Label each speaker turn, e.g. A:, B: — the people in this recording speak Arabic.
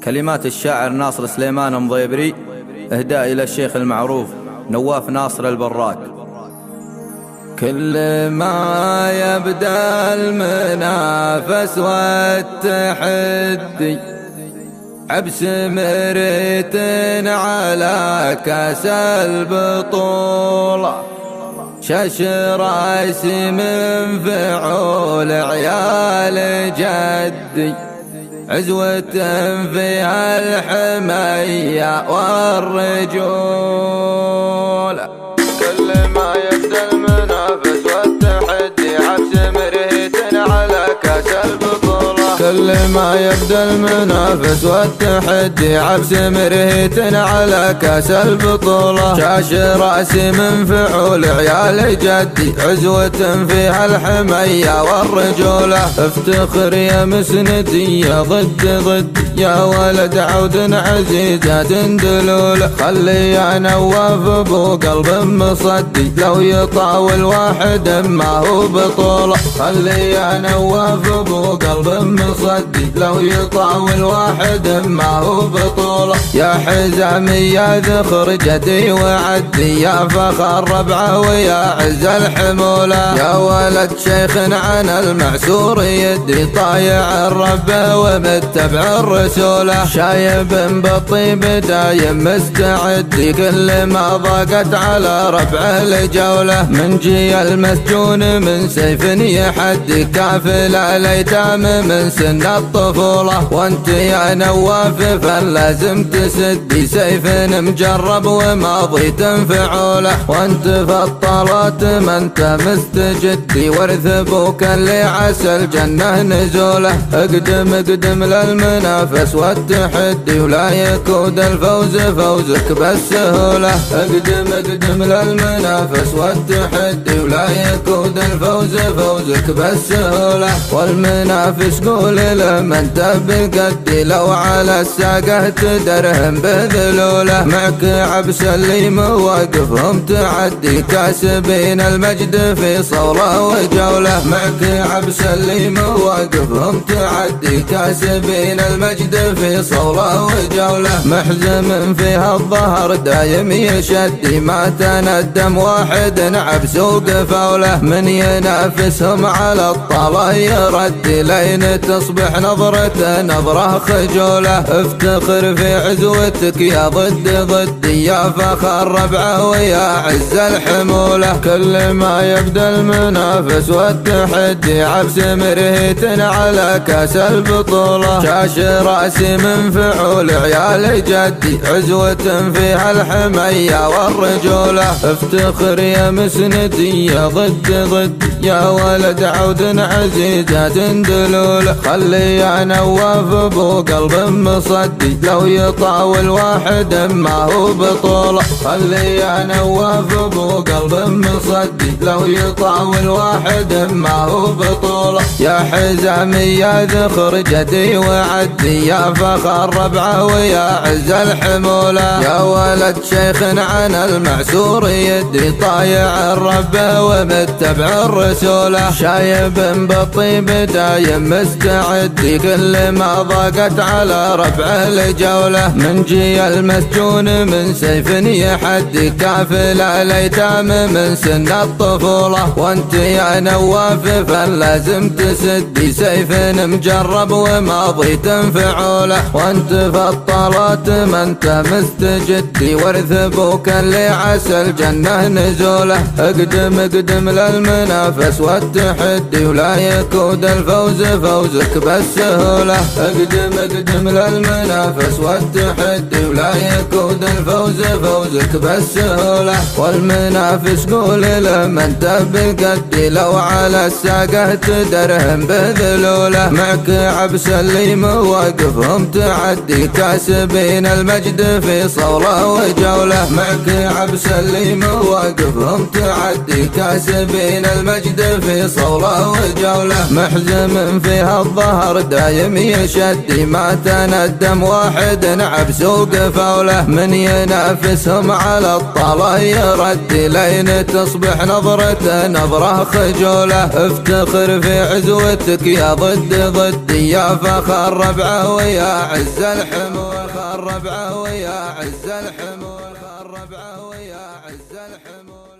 A: كلمات الشاعر ناصر سليمان مضيبري، إهداء إلى الشيخ المعروف نواف ناصر البراك. كل ما يبدأ المنافس والتحدي عبس مريت على كاس البطولة، شاش راسي من فعول عيال جدي، عزوة فيها الحمية والرجولة. كل ما يبدأ المنافس والتحدي عبس مريت على كاس البطولة، كل ما يبدأ المنافس والتحدي عبس مريت على كاس البطولة، شاش راسي من فعول عيال جدي، عزوة فيها الحمية والرجولة. افتخر يا مسندي يا ضد يا ولد عود عزيزة دلولة، خلي يا نواف ابو قلب مصدي، لو يطاول واحد ما هو بطولة، خلي يا نواف ابو قلب مصدي، لو يطاول واحد ما هو بطولة. يا حزامي يا ذخر جدي وعدي، يا فخر ربعه ويا عز الحمولة، يا ولد شيخ عن المعسور يدي، طايع الرب ومتبع الرسولة، شايب بالطيب دايم مستعد، كل ما ضاقت على ربعه الجولة، من جي المسجون من سيف يحدي، كافل الايتام من سن الطفولة، وانت يا نواف فلازم تسدي، سيف مجرب وماضي تنفعوله، وانت في الطلات ما انت مستجدي، ورث ابوك اللي عسى الجنة نزوله، اقدم للمنافس والتحدي، ولا يكود الفوز فوزك بالسهولة، اقدم للمنافس والتحدي، ولا يكود الفوز فوزك بالسهولة، والمنافس قول لمن بالقد، لو على الساقه تدرهم بذلوله، معك عبس اللي مواقفهم تعدي، كاسبين المجد في صولة وجولة، معك عبس اللي مواقفهم تعدي، كاسبين المجد في صولة وجولة، محزم فيها الظهر دايم يشدي، ما تندم واحد عبس وقفوله، من ينافسهم على الطلا يرد، لين تصبح نظرة خجولة، افتخر في عزوتك يا ضدي، يا فخر ربعه ويا عز الحمولة، كل ما يبدأ المنافس والتحدي عبس مرهيت على كاس البطولة، شاش راسي من فعول عيال جدي، عزوة فيها الحمية والرجولة، افتخر يا مسندي يا ضد يا ولد عود عزيزة دلولة، خلي يا نواف ابو قلب مصدي، لو يطاول واحد ما هو بطولة، خلي يا نواف ابو قلب مصدي، لو يطاول واحد ما هو بطولة، يا حزامي يا ذخر جدي وعدي، يا فخر ربعه ويا عز الحمولة، يا ولد شيخ عن المعسور يدي، طايع الرب ومتبع الرسولة، شايب بالطيب دايم مستعد، كل ما ضاقت على ربعه الجولة، من جي المسجون من سيف يحدي، كافل الايتام من سن الطفولة، وانت يا نواف فلازم تسدي، سيف مجرب وماضي تنفعوله، وانت في الطلات ما انت مستجدي، ورث ابوك اللي عسى الجنة نزوله، اقدم للمنافس والتحدي، ولا يكود الفوز فوزك بالسهولة، اقدم للمنافس والتحدي، ولا يكود الفوز فوزك بالسهولة، والمنافس قول لمن بالقد، لو على الساقه تدرهم بذلوله، معك عبس اللي مواقفهم تعدي، كاسبين المجد في صولة وجولة، معك عبس اللي مواقفهم تعدي، كاسبين المجد في صولة وجولة، محزم فيها الظهر دايم يشدي، ما تندم واحد عبس وقفوله، من ينافسهم على الطلا يرد، لين تصبح نظرة خجولة، افتخر في عزوتك يا ضدي، يا فخر ربعه ويا عز الحمول، خربعه ويا عز الحمول، خربعه ويا عز الحمول.